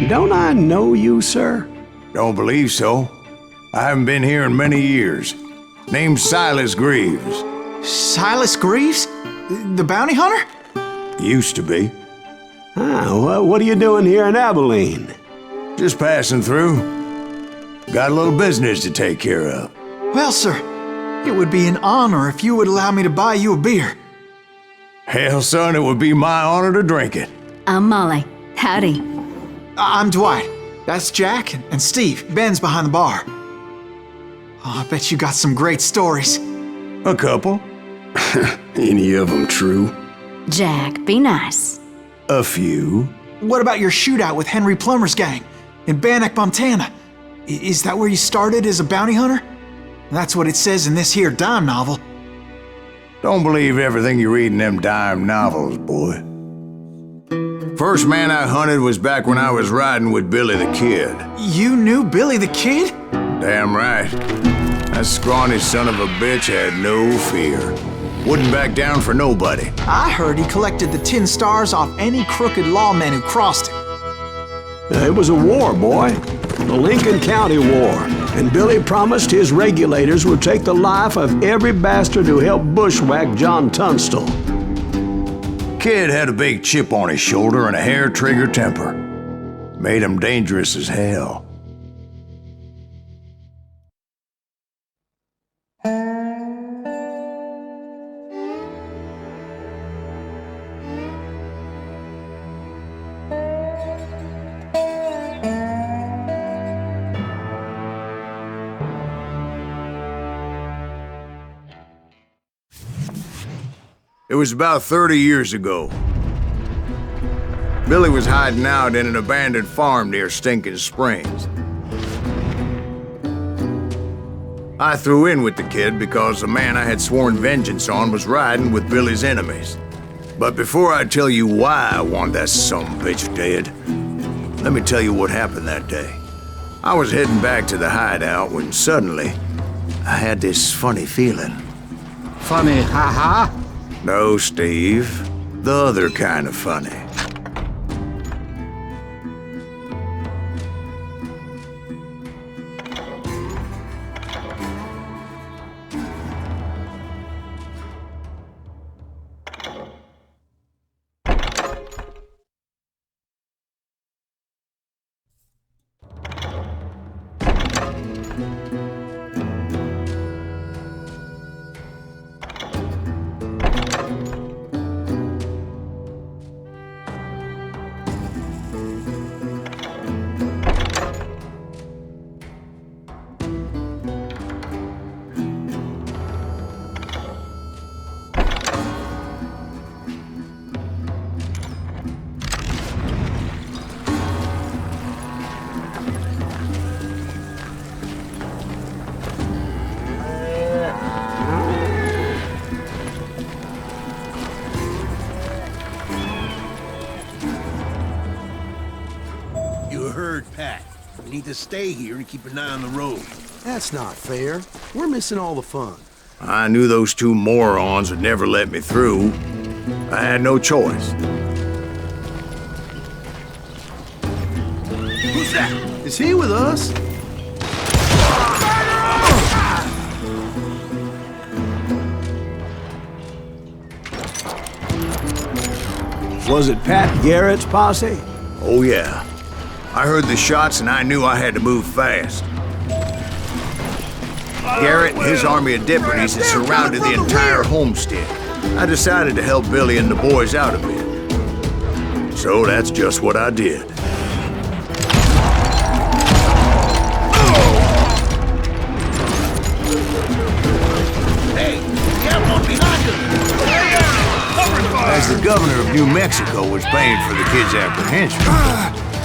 Don't I know you, sir? Don't believe so. I haven't been here in many years. Name's Silas Greaves. Silas Greaves? The bounty hunter? Used to be. What are you doing here in Abilene? Just passing through. Got a little business to take care of. Well, sir, it would be an honor if you would allow me to buy you a beer. Hell, son, it would be my honor to drink it. I'm Molly. Howdy. I'm Dwight. That's Jack and Steve. Ben's behind the bar. Oh, I bet you got some great stories. A couple. Any of them true? Jack, be nice. A few. What about your shootout with Henry Plummer's gang in Bannock, Montana? Is that where you started as a bounty hunter? That's what it says in this here dime novel. Don't believe everything you read in them dime novels, boy. First man I hunted was back when I was riding with Billy the Kid. You knew Billy the Kid? Damn right. That scrawny son of a bitch had no fear. Wouldn't back down for nobody. I heard he collected the 10 stars off any crooked lawmen who crossed him. It was a war, boy. The Lincoln County War. And Billy promised his regulators would take the life of every bastard who helped bushwhack John Tunstall. Kid had a big chip on his shoulder and a hair-trigger temper. Made him dangerous as hell. It was about 30 years ago. Billy was hiding out in an abandoned farm near Stinking Springs. I threw in with the kid because the man I had sworn vengeance on was riding with Billy's enemies. But before I tell you why I want that sumbitch dead, let me tell you what happened that day. I was heading back to the hideout when suddenly I had this funny feeling. Funny, ha-ha? No, Steve. The other kind of funny. Pat. We need to stay here and keep an eye on the road. That's not fair. We're missing all the fun. I knew those two morons would never let me through. I had no choice. Who's that? Is he with us? Was it Pat Garrett's posse? Oh, yeah. I heard the shots and I knew I had to move fast. Garrett and his army of deputies had surrounded the entire homestead. I decided to help Billy and the boys out a bit. So that's just what I did. Hey, got one behind us! As the governor of New Mexico was paying for the kid's apprehension,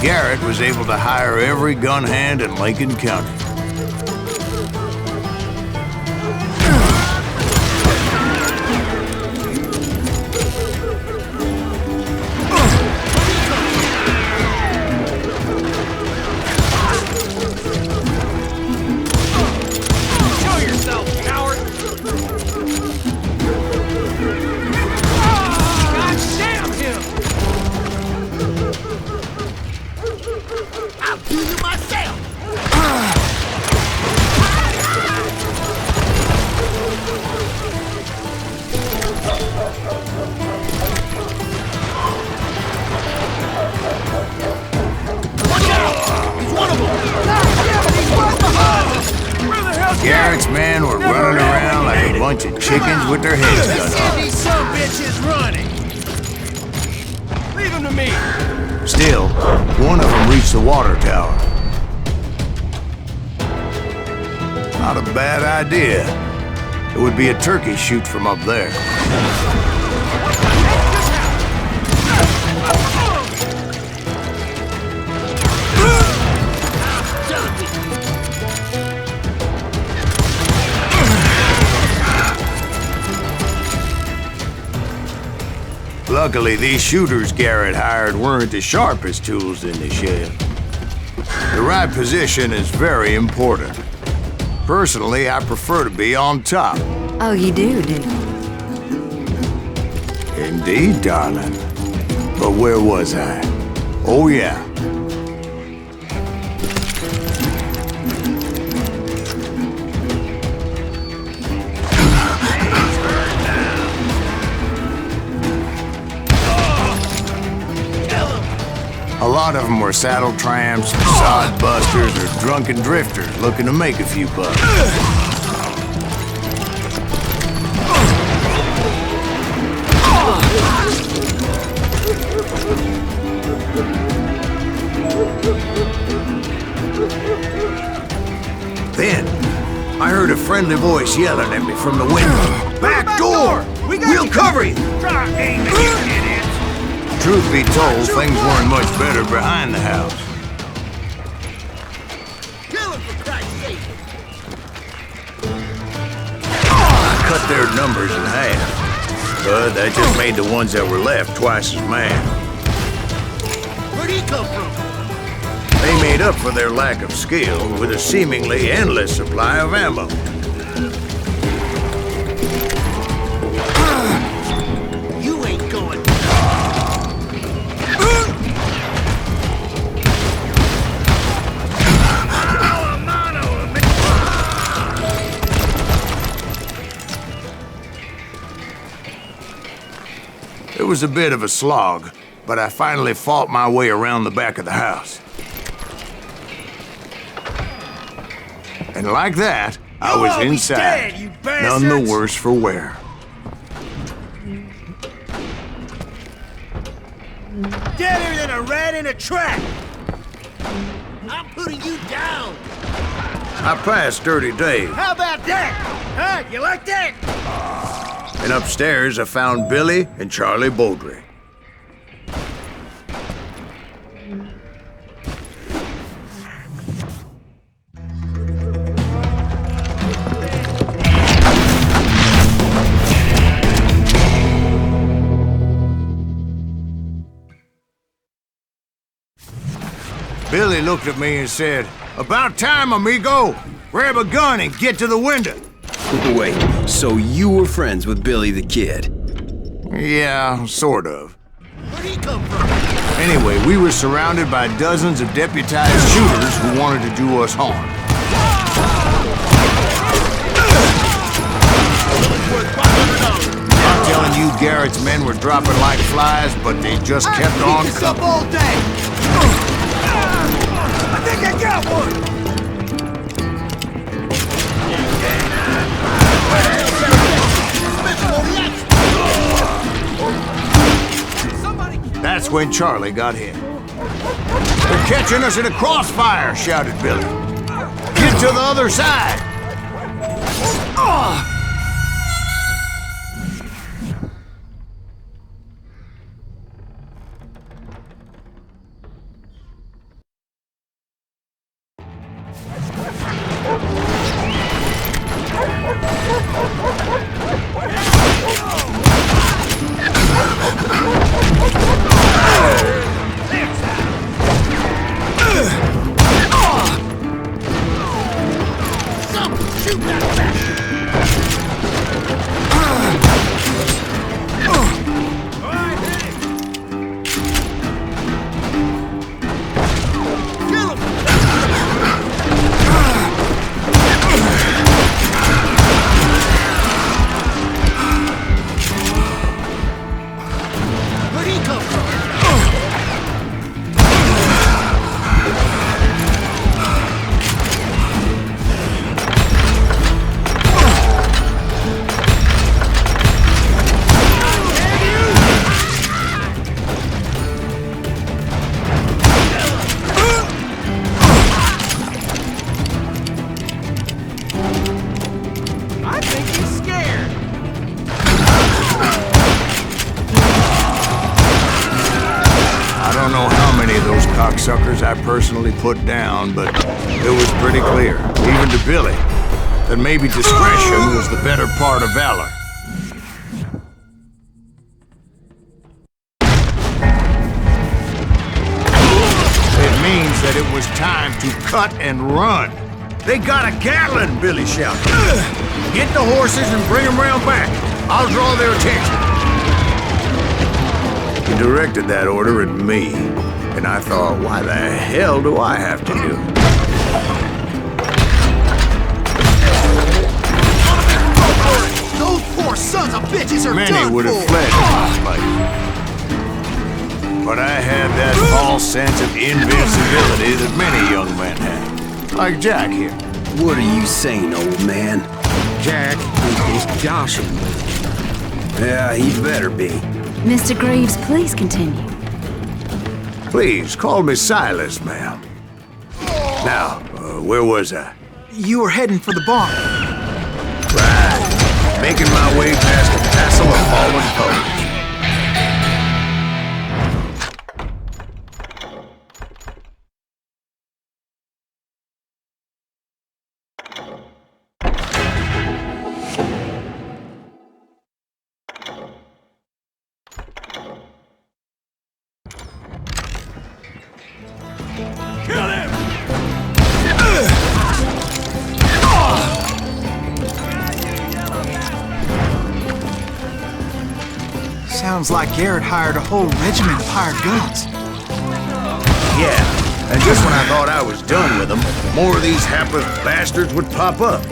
Garrett was able to hire every gun hand in Lincoln County. Garrett's men were running around like a bunch of chickens with their heads cut off. These some bitches running. Leave him to me. Still, one of them reached the water tower. Not a bad idea. It would be a turkey shoot from up there. Luckily, these shooters Garrett hired weren't the sharpest tools in the shed. The right position is very important. Personally, I prefer to be on top. Oh, you do? Indeed, darling. But where was I? Oh, yeah. A lot of them were saddle tramps, sod busters, or drunken drifters looking to make a few bucks. Then, I heard a friendly voice yelling at me from the window. Back door! We'll cover you! Truth be told, things weren't much better behind the house. Kill him for Christ's sake. I cut their numbers in half, but that just made the ones that were left twice as mad. Where'd he come from? They made up for their lack of skill with a seemingly endless supply of ammo. You ain't going. It was a bit of a slog, but I finally fought my way around the back of the house. And like that, I was inside, none the worse for wear. Deader than a rat in a trap. I'm putting you down. I passed Dirty Dave, How about that? Huh? You like that? and upstairs I found Billy and Charlie Beaudry. Billy looked at me and said, "About time, amigo! Grab a gun and get to the window!" Wait, so you were friends with Billy the Kid? Yeah, sort of. Where'd he come from? Anyway, we were surrounded by dozens of deputized shooters who wanted to do us harm. I'm telling you, Garrett's men were dropping like flies, but they just kept on Beat this up coming. all day. I think I got one. That's when Charlie got hit. "They're catching us in a crossfire," shouted Billy. "Get to the other side!" Shoot that bastard. cocksuckers I personally put down, but it was pretty clear, even to Billy, that maybe discretion was the better part of valor. It means that it was time to cut and run. They got a Gatling, Billy shouted. Get the horses and bring them round back. I'll draw their attention. He directed that order at me, and I thought, why the hell do I have to do it? Those poor sons of bitches are Many done would have for. fled from this place. But I had that false sense of invincibility that many young men have. Like Jack here. What are you saying, old man? Jack is joshing with you. Yeah, he better be. Mr. Greaves, please continue. Please, call me Silas, ma'am. Now, where was I? You were heading for the barn. Right. Making my way past a castle of fallen foes. Sounds like Garrett hired a whole regiment of hired guns. Yeah, and just when I thought I was done with them, more of these hapless bastards would pop up.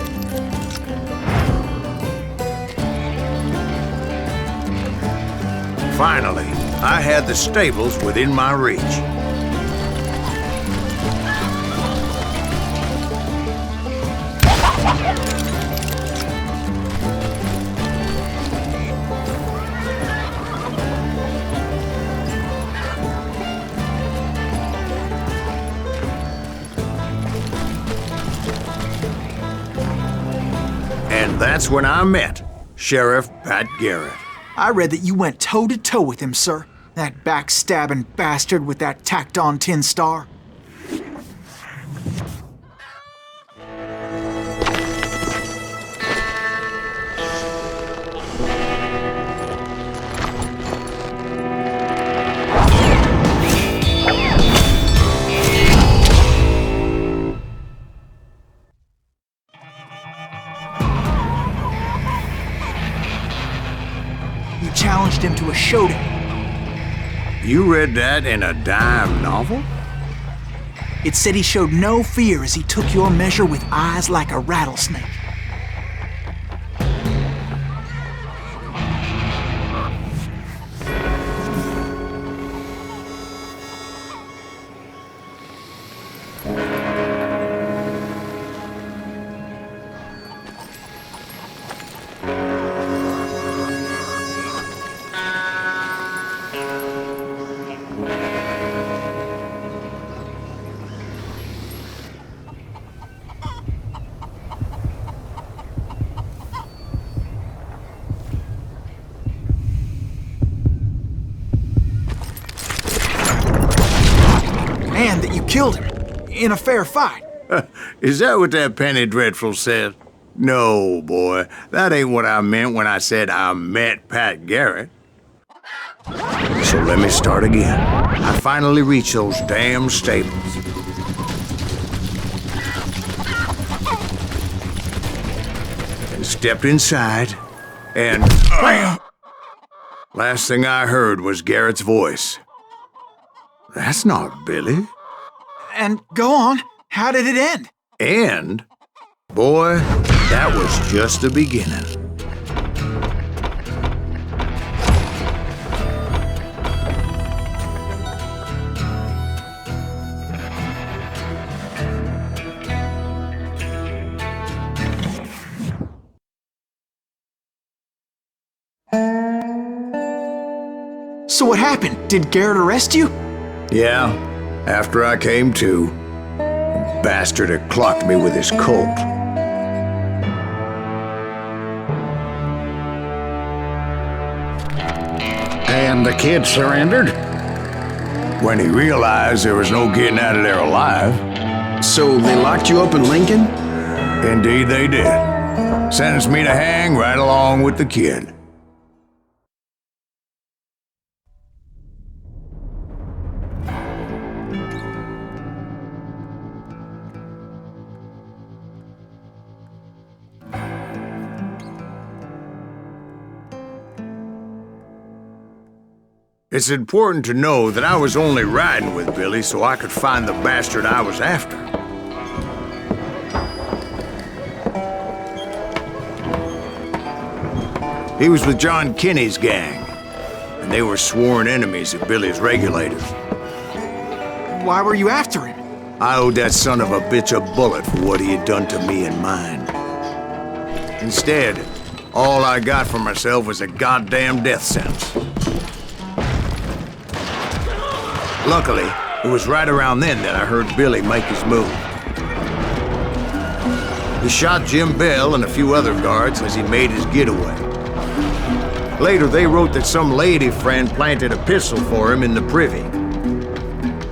Finally, I had the stables within my reach. And that's when I met Sheriff Pat Garrett. I read that you went toe-to-toe with him, sir. That backstabbing bastard with that tacked-on tin star. You challenged him to a showdown. You read that in a dime novel? It said he showed no fear as he took your measure with eyes like a rattlesnake. And that you killed him in a fair fight. Is that what that Penny Dreadful said? No, boy. That ain't what I meant when I said I met Pat Garrett. So let me start again. I finally reached those damn stables. And stepped inside, and bam! Last thing I heard was Garrett's voice. That's not Billy. And go on, how did it end? And, boy, that was just the beginning. So what happened? Did Garrett arrest you? Yeah, after I came to, the bastard had clocked me with his Colt. And the kid surrendered? when he realized there was no getting out of there alive. So they locked you up in Lincoln? Indeed they did. Sentenced me to hang right along with the kid. It's important to know that I was only riding with Billy so I could find the bastard I was after. He was with John Kinney's gang, and they were sworn enemies of Billy's regulators. Why were you after him? I owed that son of a bitch a bullet for what he had done to me and mine. Instead, all I got for myself was a goddamn death sentence. Luckily, it was right around then that I heard Billy make his move. He shot Jim Bell and a few other guards as he made his getaway. Later, they wrote that some lady friend planted a pistol for him in the privy.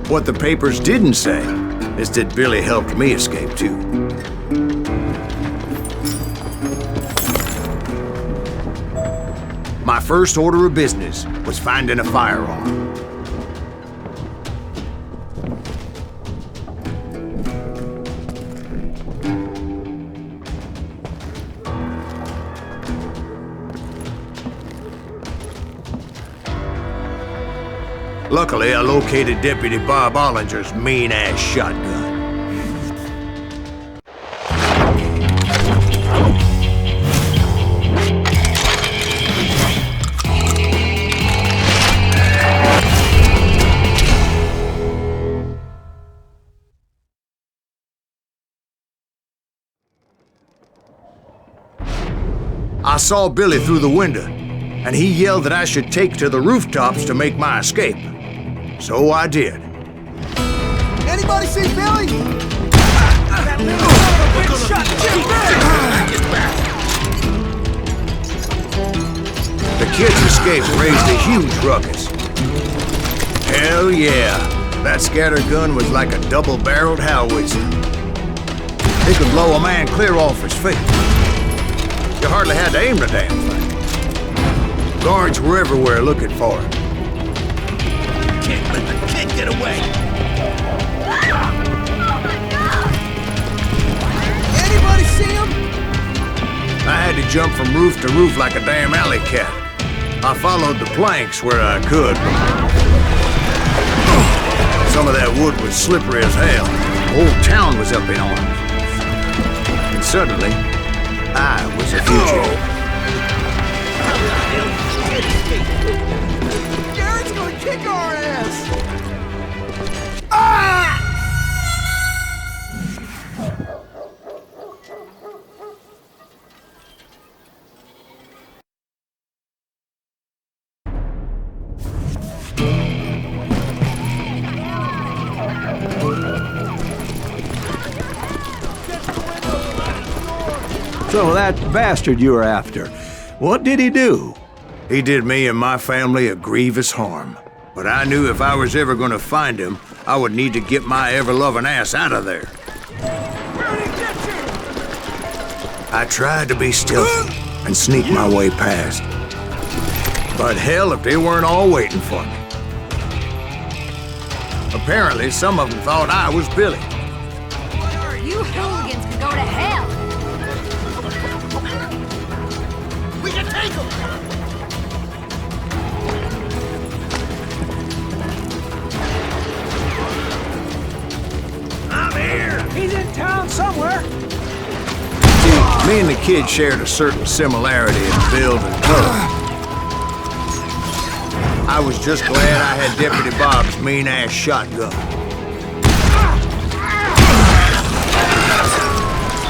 What the papers didn't say is that Billy helped me escape too. My first order of business was finding a firearm. Luckily, I located Deputy Bob Ollinger's mean-ass shotgun. I saw Billy through the window, and he yelled that I should take to the rooftops to make my escape. So I did. Anybody see Billy? The kid's escape raised a huge ruckus. Hell yeah, that scattergun was like a double-barreled howitzer. It could blow a man clear off his feet. You hardly had to aim the damn thing. Guards were everywhere looking for him. Can't let the kid get away. Anybody see him? I had to jump from roof to roof like a damn alley cat. I followed the planks where I could. Some of that wood was slippery as hell. The whole town was up in arms. And suddenly, I was a fugitive. Garrett's gonna kick our ass! So that bastard you were after, what did he do? He did me and my family a grievous harm. But I knew if I was ever gonna find him, I would need to get my ever-loving ass out of there. Where'd he get you? I tried to be stealthy and sneak my way past. But hell, if they weren't all waiting for me. Apparently, some of them thought I was Billy. You hooligans can go to hell! We can take him! I'm here! He's in town somewhere! See, me and the kid shared a certain similarity in build and color. I was just glad I had Deputy Bob's mean-ass shotgun.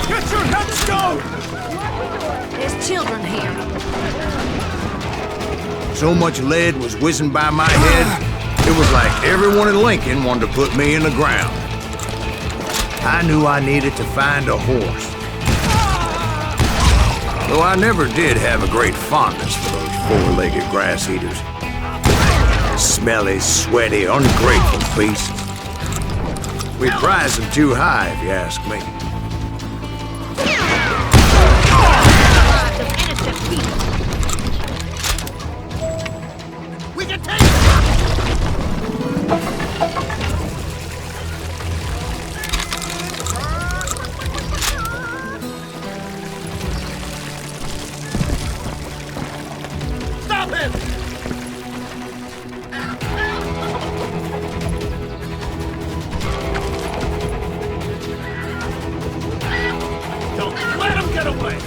Get your heads go! There's children here. So much lead was whizzing by my head, it was like everyone in Lincoln wanted to put me in the ground. I knew I needed to find a horse. Though I never did have a great fondness for those four-legged grass eaters. smelly, sweaty, ungrateful beast. We prize them too high, if you ask me. We can take Stop him! Don't let him get away!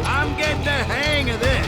I'm getting the hang of this.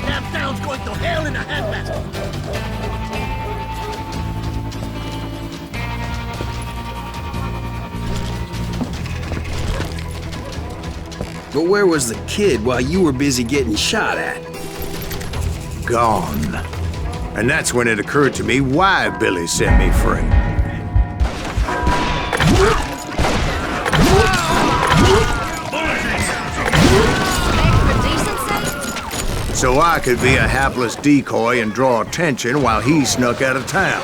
That sounds going to hell in a handbasket. But where was the kid while you were busy getting shot at? Gone. And that's when it occurred to me why Billy set me free. So I could be a hapless decoy and draw attention while he snuck out of town.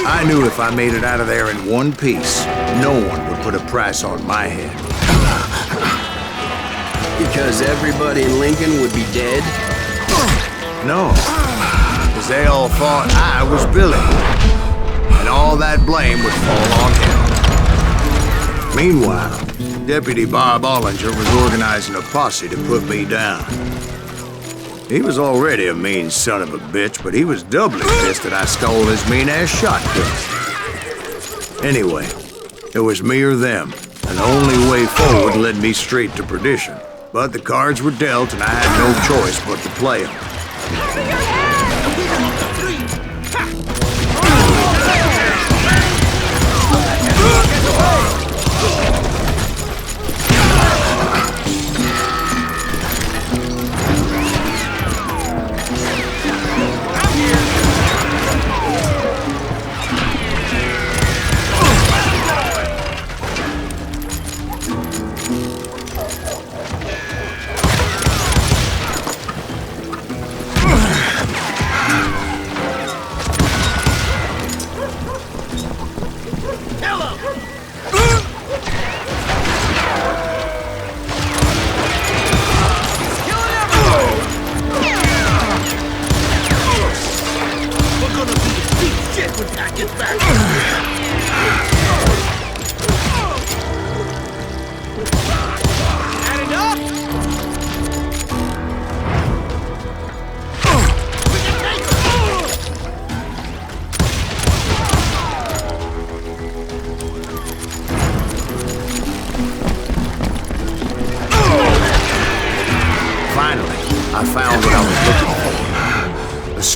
I knew if I made it out of there in one piece, no one would put a price on my head. Because everybody in Lincoln would be dead? No, because they all thought I was Billy, and all that blame would fall on him. Meanwhile, Deputy Bob Ollinger was organizing a posse to put me down. He was already a mean son of a bitch, but he was doubly pissed that I stole his mean-ass shotgun. Anyway, it was me or them, and the only way forward led me straight to perdition. But the cards were dealt, and I had no choice but to play them.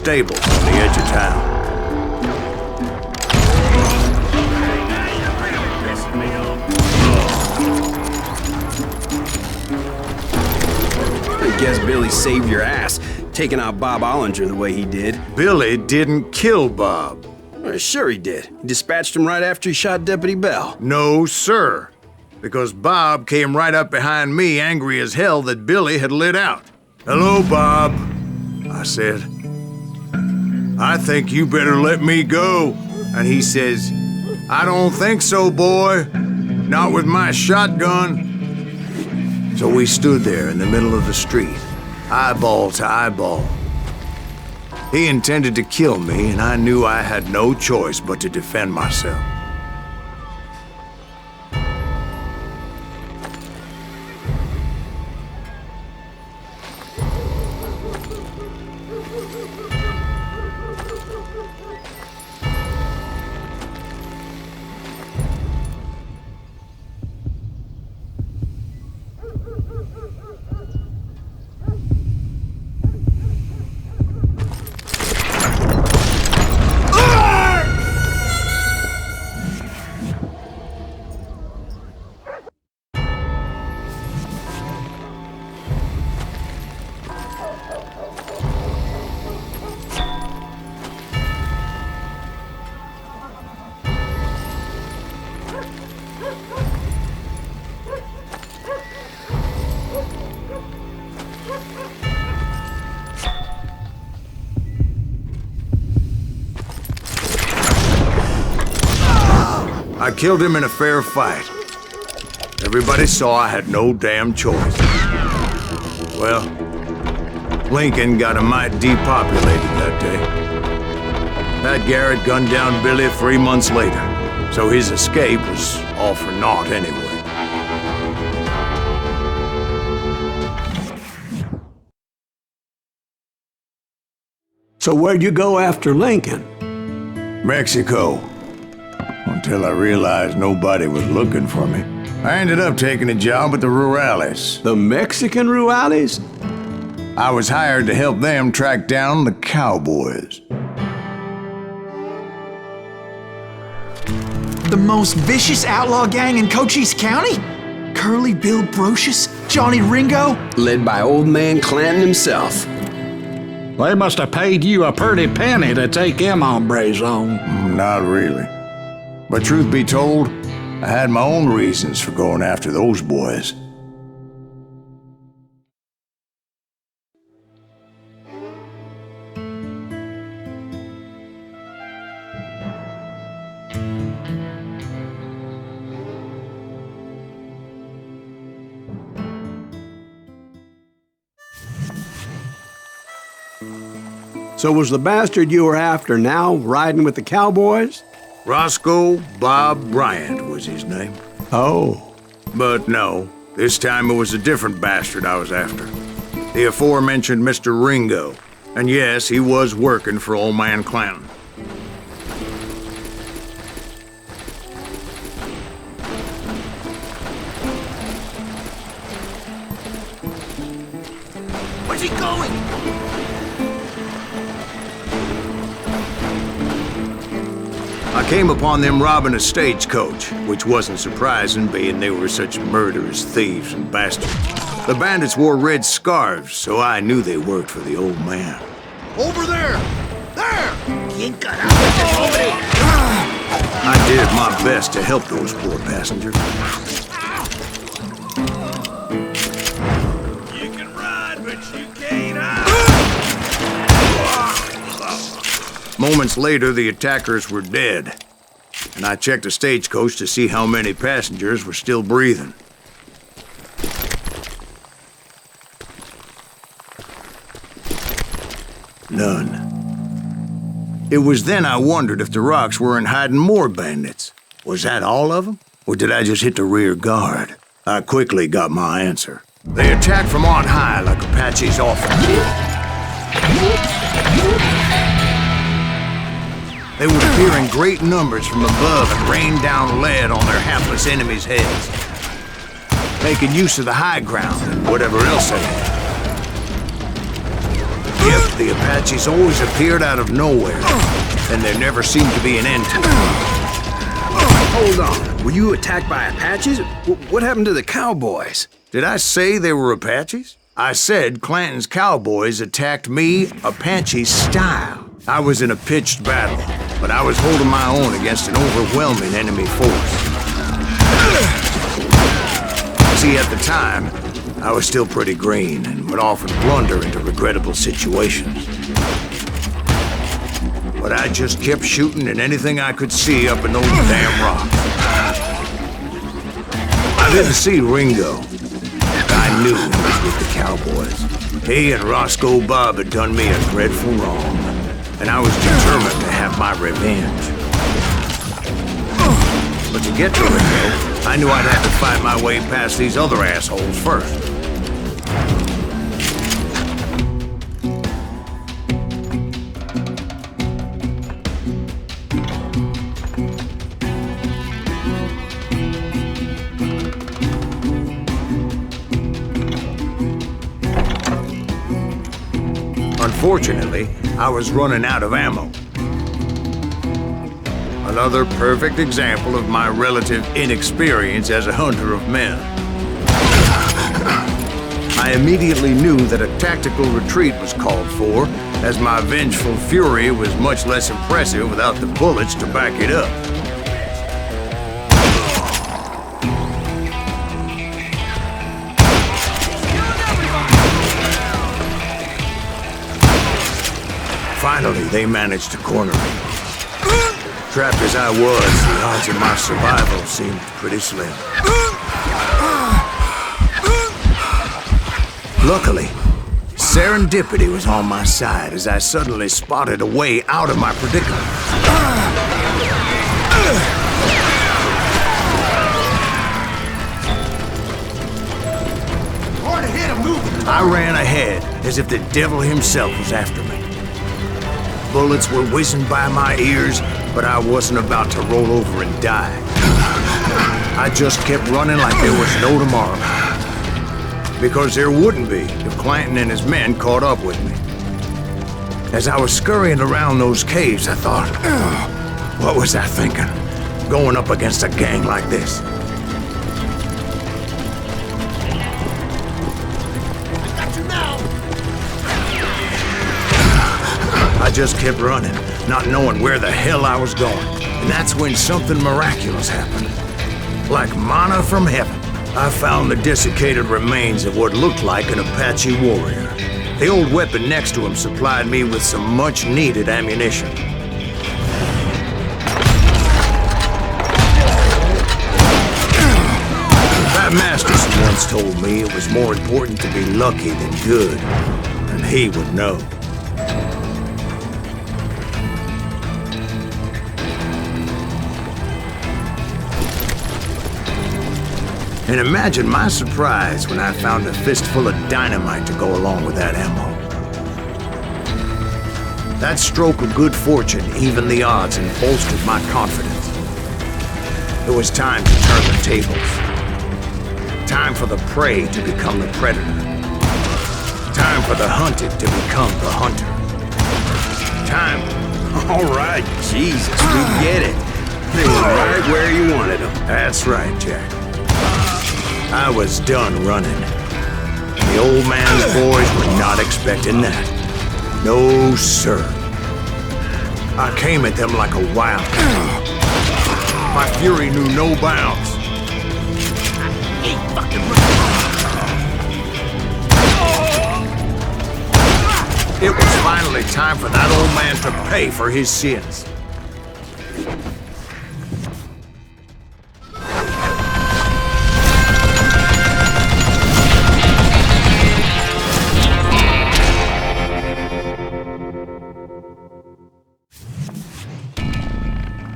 stables on the edge of town. I guess Billy saved your ass, taking out Bob Ollinger the way he did. Billy didn't kill Bob. Well, sure he did. He dispatched him right after he shot Deputy Bell. No, sir. Because Bob came right up behind me, angry as hell that Billy had lit out. "Hello, Bob," I said. "I think you better let me go." And he says, "I don't think so, boy. Not with my shotgun." So we stood there in the middle of the street, eyeball to eyeball. He intended to kill me, and I knew I had no choice but to defend myself. I killed him in a fair fight. Everybody saw I had no damn choice. Well, Lincoln got a mite depopulated that day. Pat Garrett gunned down Billy 3 months later, so his escape was all for naught anyway. So where'd you go after Lincoln? Mexico. Until I realized nobody was looking for me. I ended up taking a job at the Rurales. The Mexican Rurales? I was hired to help them track down the cowboys. The most vicious outlaw gang in Cochise County? Curly Bill Brocious? Johnny Ringo? Led by old man Clanton himself. They must have paid you a pretty penny to take them hombres on. Not really. But truth be told, I had my own reasons for going after those boys. So was the bastard you were after now riding with the cowboys? Roscoe Bob Bryant was his name. Oh. But no, this time it was a different bastard I was after. The aforementioned Mr. Ringo. And yes, he was working for old man Clanton. Where's he going? I came upon them robbing a stagecoach, which wasn't surprising, being they were such murderous thieves and bastards. The bandits wore red scarves, so I knew they worked for the old man. Over there! There! ¿Quién carajo es ese hombre? I did my best to help those poor passengers. You can run, but you can't hide! Moments later, the attackers were dead, and I checked the stagecoach to see how many passengers were still breathing. None. It was then I wondered if the rocks weren't hiding more bandits. Was that all of them? Or did I just hit the rear guard? I quickly got my answer. They attacked from on high like Apaches often did. They would appear in great numbers from above and rain down lead on their hapless enemies' heads, making use of the high ground and whatever else they had. Yep, the Apaches always appeared out of nowhere, and there never seemed to be an end to them. Hold on. Were you attacked by Apaches? What happened to the cowboys? Did I say they were Apaches? I said Clanton's cowboys attacked me Apache style. I was in a pitched battle, but I was holding my own against an overwhelming enemy force. See, at the time, I was still pretty green and would often blunder into regrettable situations. But I just kept shooting at anything I could see up in those damn rocks. I didn't see Ringo. I knew he was with the cowboys. He and Roscoe Bob had done me a dreadful wrong, and I was determined to have my revenge. But to get to Ringo, I knew I'd have to fight my way past these other assholes first. Unfortunately, I was running out of ammo. Another perfect example of my relative inexperience as a hunter of men. I immediately knew that a tactical retreat was called for, as my vengeful fury was much less impressive without the bullets to back it up. Finally, they managed to corner me. Trapped as I was, the odds of my survival seemed pretty slim. Luckily, serendipity was on my side as I suddenly spotted a way out of my predicament. I ran ahead as if the devil himself was after me. Bullets were whizzing by my ears, but I wasn't about to roll over and die. I just kept running like there was no tomorrow. Because there wouldn't be if Clanton and his men caught up with me. As I was scurrying around those caves, I thought, what was I thinking? Going up against a gang like this. I just kept running, not knowing where the hell I was going. And that's when something miraculous happened. Like manna from heaven, I found the desiccated remains of what looked like an Apache warrior. The old weapon next to him supplied me with some much-needed ammunition. Pat Masterson once told me it was more important to be lucky than good, and he would know. And imagine my surprise when I found a fistful of dynamite to go along with that ammo. That stroke of good fortune evened the odds and bolstered my confidence. It was time to turn the tables. Time for the prey to become the predator. Time for the hunted to become the hunter. Time. All right, Jesus, we get it. They were right where you wanted them. That's right, Jack. I was done running. The old man's boys were not expecting that. No, sir. I came at them like a wildcat. My fury knew no bounds. It was finally time for that old man to pay for his sins.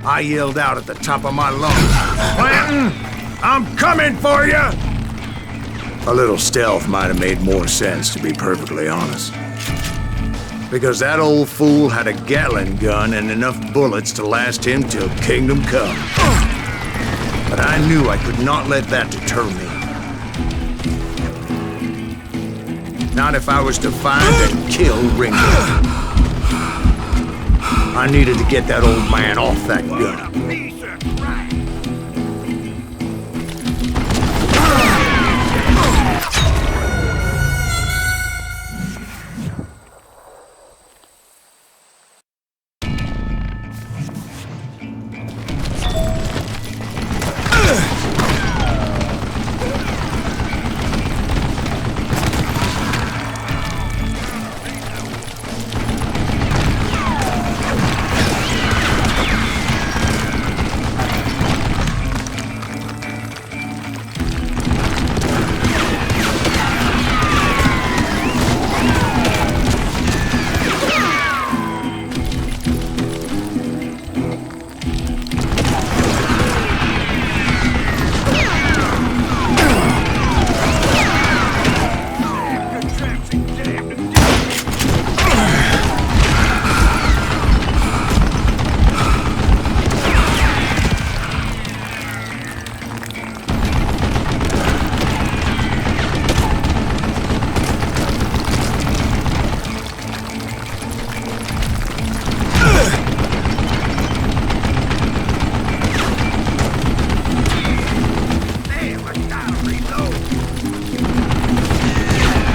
I yelled out at the top of my lungs, "Clanton, I'm coming for you!" A little stealth might have made more sense, to be perfectly honest. Because that old fool had a Gatling gun and enough bullets to last him till kingdom come. But I knew I could not let that deter me. Not if I was to find and kill Ringo. I needed to get that old man off that gun.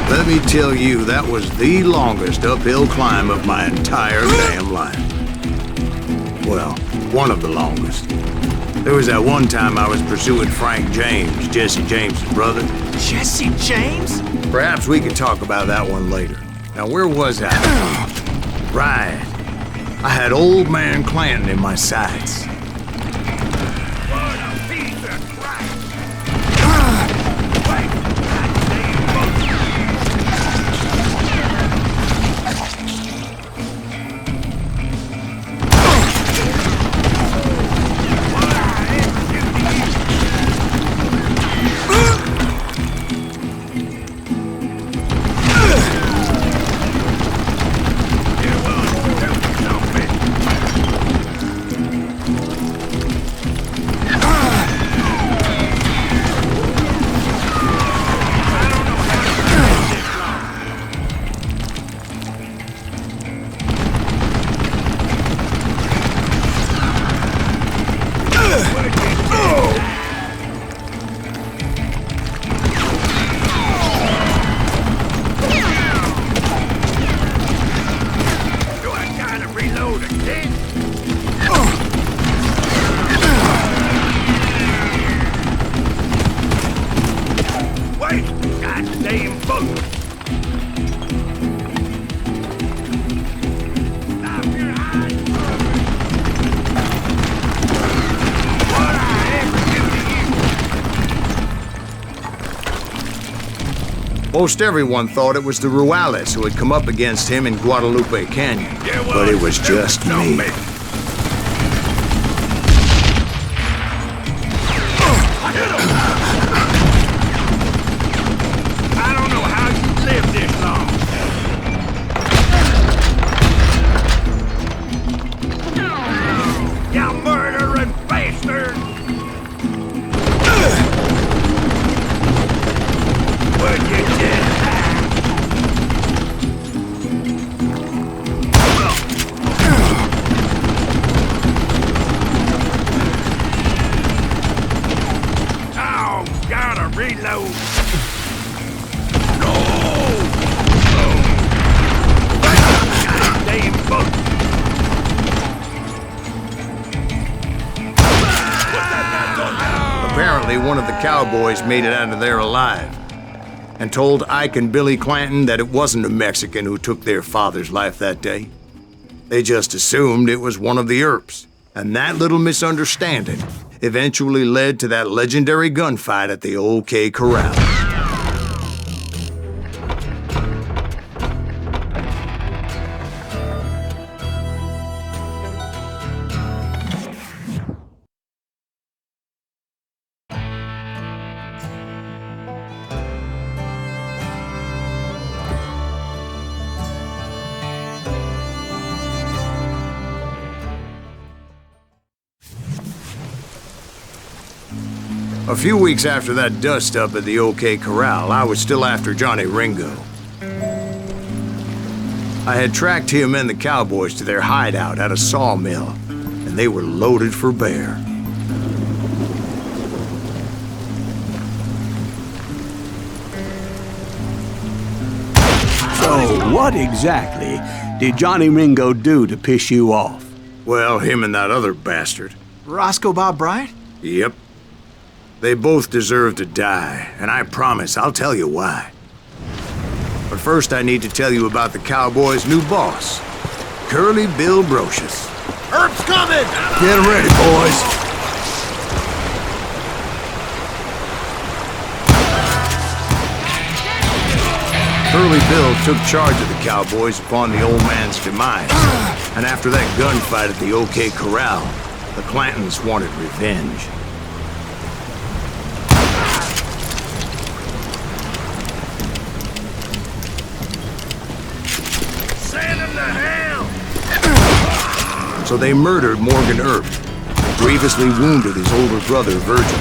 Let me tell you, that was the longest uphill climb of my entire damn life. Well, one of the longest. There was that one time I was pursuing Frank James, Jesse James' brother. Jesse James? Perhaps we could talk about that one later. Now, where was I? Right. I had old man Clanton in my sights. Most everyone thought it was the Ruales who had come up against him in Guadalupe Canyon, but it was just me. I don't know how you lived this long. You murdering bastard! What you did? Oh, gotta reload. No! Goddamn book. Apparently, one of the cowboys made it out of there alive and told Ike and Billy Clanton that it wasn't a Mexican who took their father's life that day. They just assumed it was one of the Earps, and that little misunderstanding eventually led to that legendary gunfight at the OK Corral. A few weeks after that dust-up at the OK Corral, I was still after Johnny Ringo. I had tracked him and the cowboys to their hideout at a sawmill, and they were loaded for bear. So, what exactly did Johnny Ringo do to piss you off? Well, him and that other bastard. Roscoe Bob Bryant? Yep. They both deserve to die, and I promise I'll tell you why. But first I need to tell you about the Cowboys' new boss, Curly Bill Brocious. Herb's coming! Get ready, boys. Curly Bill took charge of the Cowboys upon the old man's demise, and after that gunfight at the OK Corral, the Clantons wanted revenge. Send him to hell! So they murdered Morgan Earp, and grievously wounded his older brother, Virgil.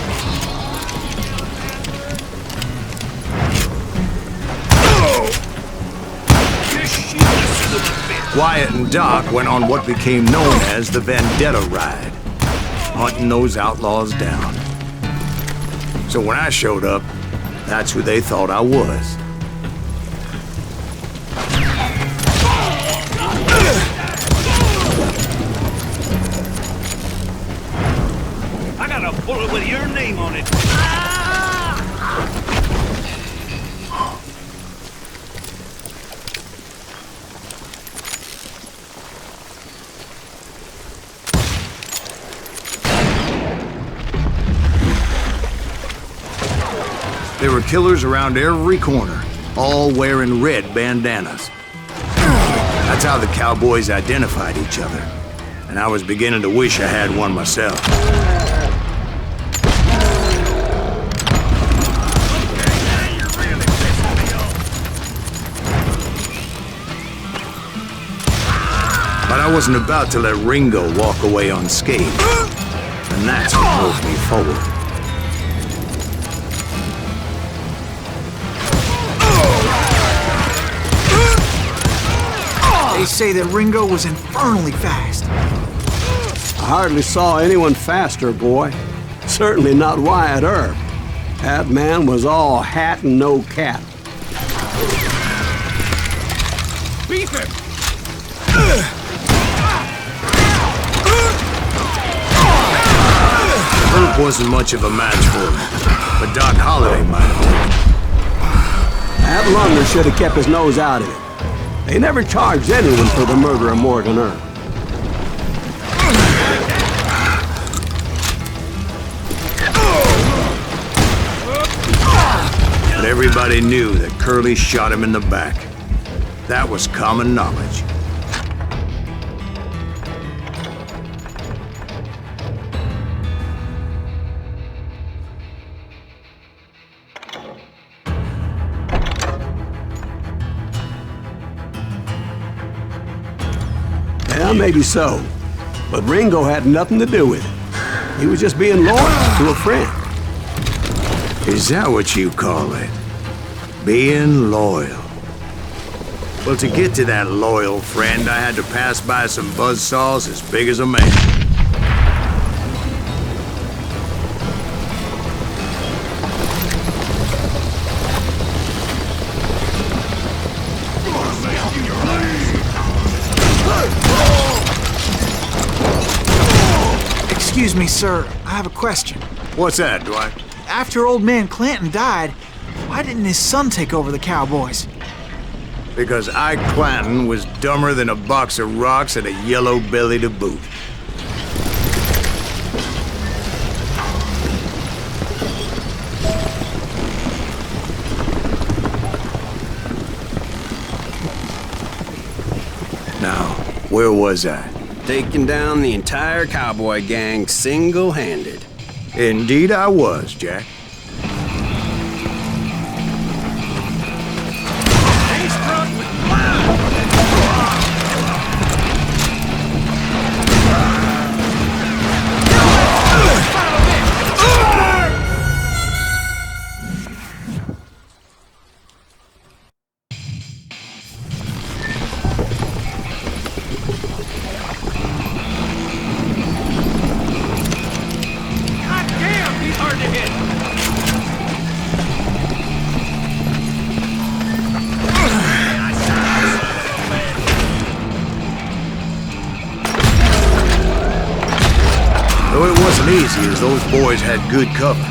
Wyatt and Doc went on what became known as the Vendetta Ride, hunting those outlaws down. So when I showed up, that's who they thought I was. I got a bullet with your name on it. There were killers around every corner, all wearing red bandanas. That's how the Cowboys identified each other, and I was beginning to wish I had one myself. But I wasn't about to let Ringo walk away unscathed, and that's what drove me forward. They say that Ringo was infernally fast. I hardly saw anyone faster, boy. Certainly not Wyatt Earp. That man was all hat and no cap. Beat him! Earp wasn't much of a match for him, but Doc Holliday might have taken him. That Lunger should have kept his nose out of it. They never charged anyone for the murder of Morgan Earp. But everybody knew that Curly shot him in the back. That was common knowledge. Yeah, maybe so. But Ringo had nothing to do with it. He was just being loyal to a friend. Is that what you call it? Being loyal? Well, to get to that loyal friend, I had to pass by some buzzsaws as big as a man. Excuse me, sir. I have a question. What's that, Dwight? After old man Clanton died, why didn't his son take over the Cowboys? Because Ike Clanton was dumber than a box of rocks and a yellow belly to boot. Now, where was I? Taking down the entire cowboy gang single-handed. Indeed I was, Jack. He's struck with fire! Though it wasn't easy, as those boys had good cover.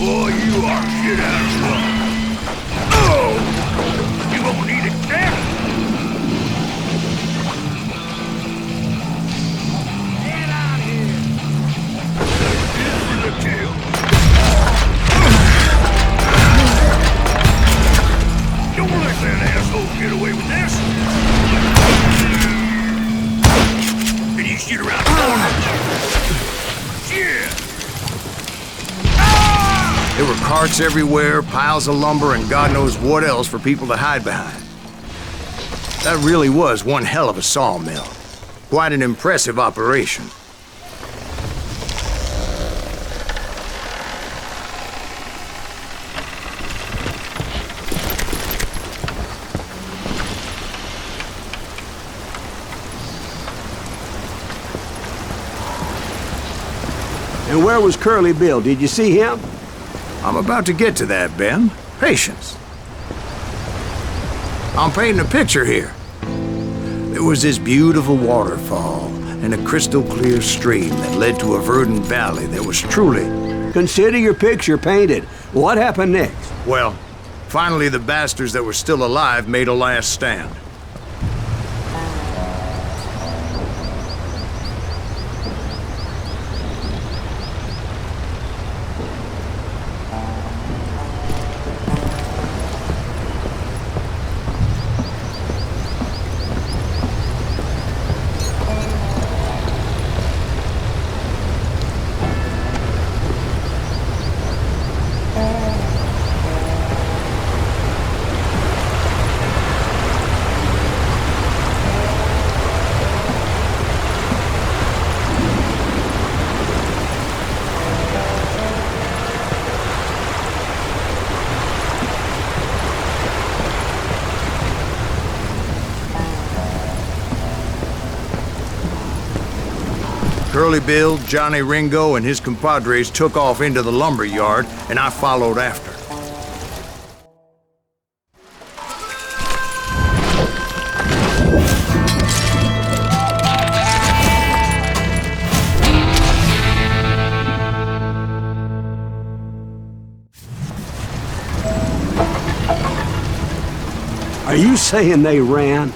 Boy, you are shit out of luck. Oh! You won't need it now. Get out of here. This is a kill. Don't let that asshole get away with this. Can you shoot around the corner? Shit! There were carts everywhere, piles of lumber, and God knows what else for people to hide behind. That really was one hell of a sawmill. Quite an impressive operation. And where was Curly Bill? Did you see him? I'm about to get to that, Ben. Patience. I'm painting a picture here. There was this beautiful waterfall and a crystal clear stream that led to a verdant valley that was truly... Consider your picture painted. What happened next? Well, finally the bastards that were still alive made a last stand. Curly Bill, Johnny Ringo, and his compadres took off into the lumber yard, and I followed after. Are you saying they ran?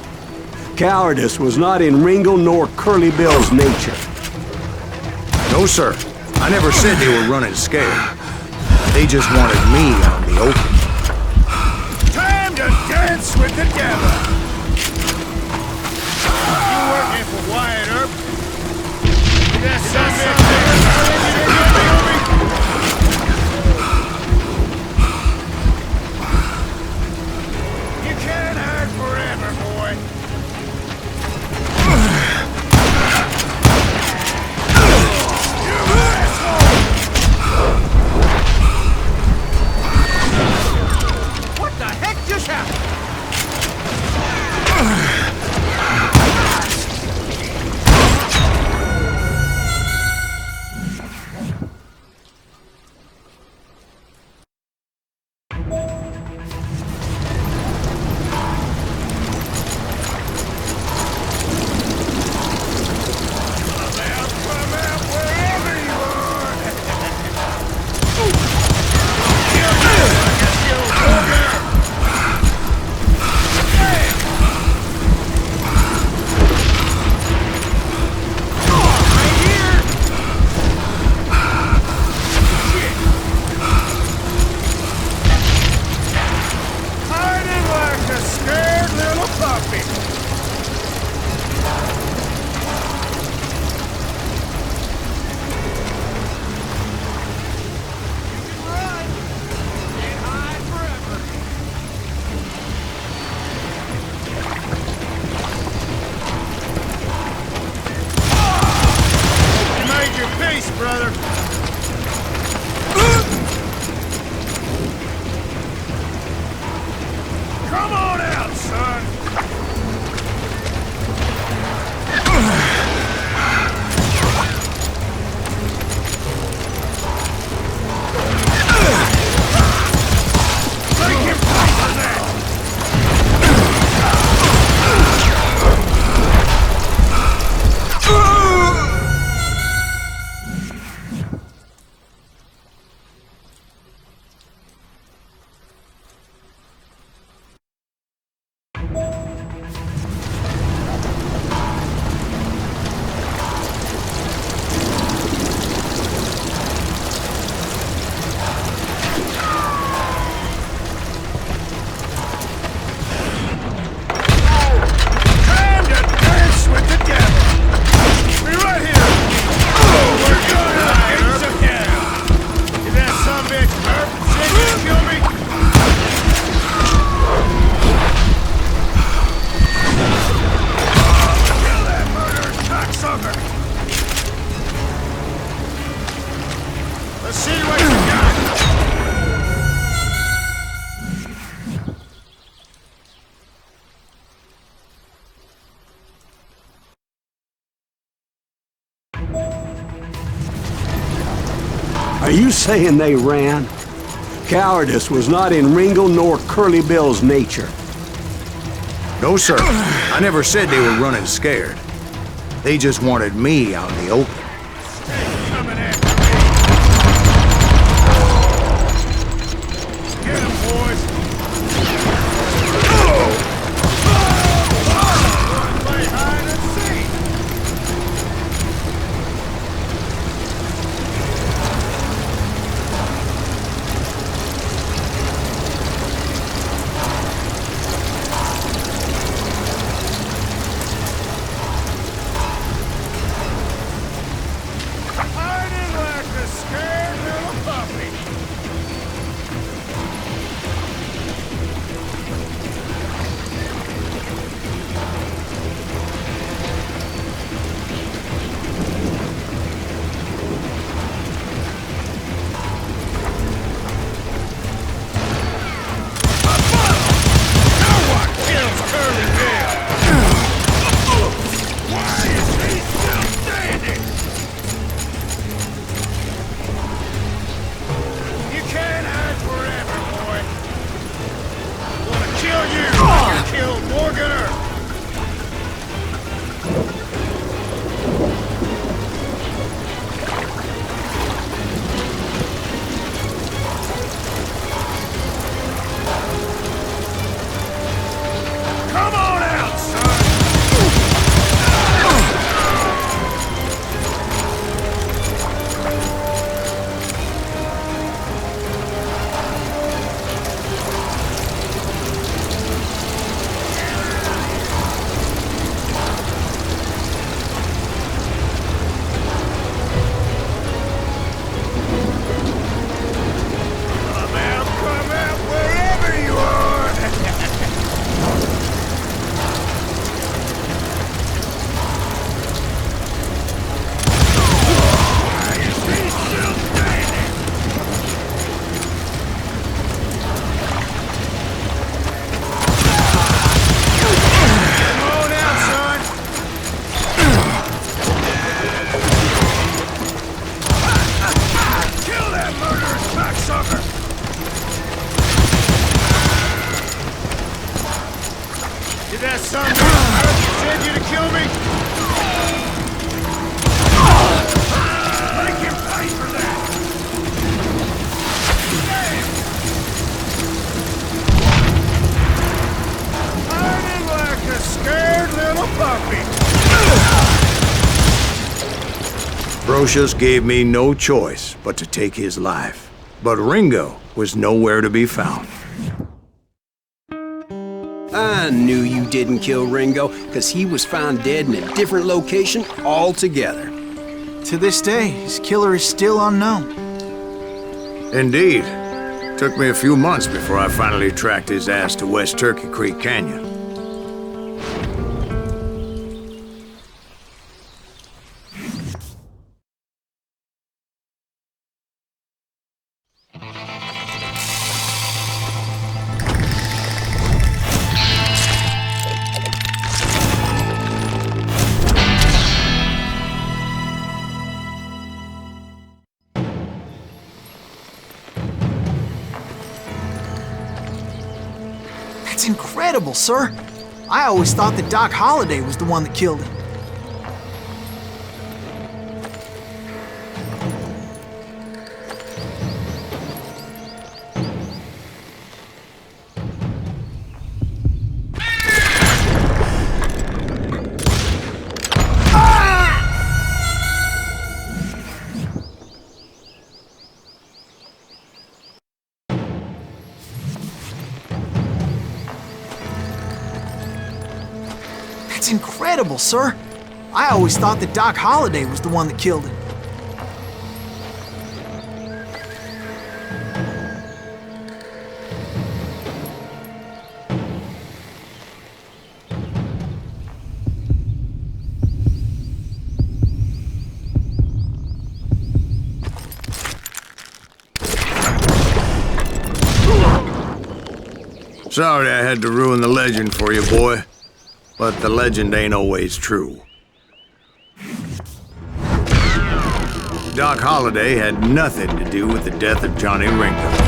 Cowardice was not in Ringo nor Curly Bill's nature. No, sir. I never said they were running scared. They just wanted me on the open. Time to dance with the devil. You working for Wyatt Earp? That son of a bitch. You can't hide forever, boy. Are you saying they ran? Cowardice was not in Ringo nor Curly Bill's nature. No, sir. I never said they were running scared. They just wanted me out in the open. Coming after me. Get 'em, boys. Play hide and seek. Hiding like a scared little puppy. Now what kills Curly Bill? Why is he still standing? You can't hide forever, boy. Wanna kill you? Kill Morganer. Come on out, son. Come out, wherever you are. Why is he still standing? Come on out, son. Kill that murderous cocksucker. Did that son of a bitch send you to kill me? Make him pay for that! Hiding like a scared little puppy. Brocious gave me no choice but to take his life. But Ringo was nowhere to be found. I knew you didn't kill Ringo, because he was found dead in a different location altogether. To this day, his killer is still unknown. Indeed. Took me a few months before I finally tracked his ass to West Turkey Creek Canyon. That's incredible, sir. I always thought that Doc Holliday was the one that killed him. That's incredible, sir. I always thought that Doc Holliday was the one that killed him. Sorry I had to ruin the legend for you, boy. But the legend ain't always true. Doc Holliday had nothing to do with the death of Johnny Ringo.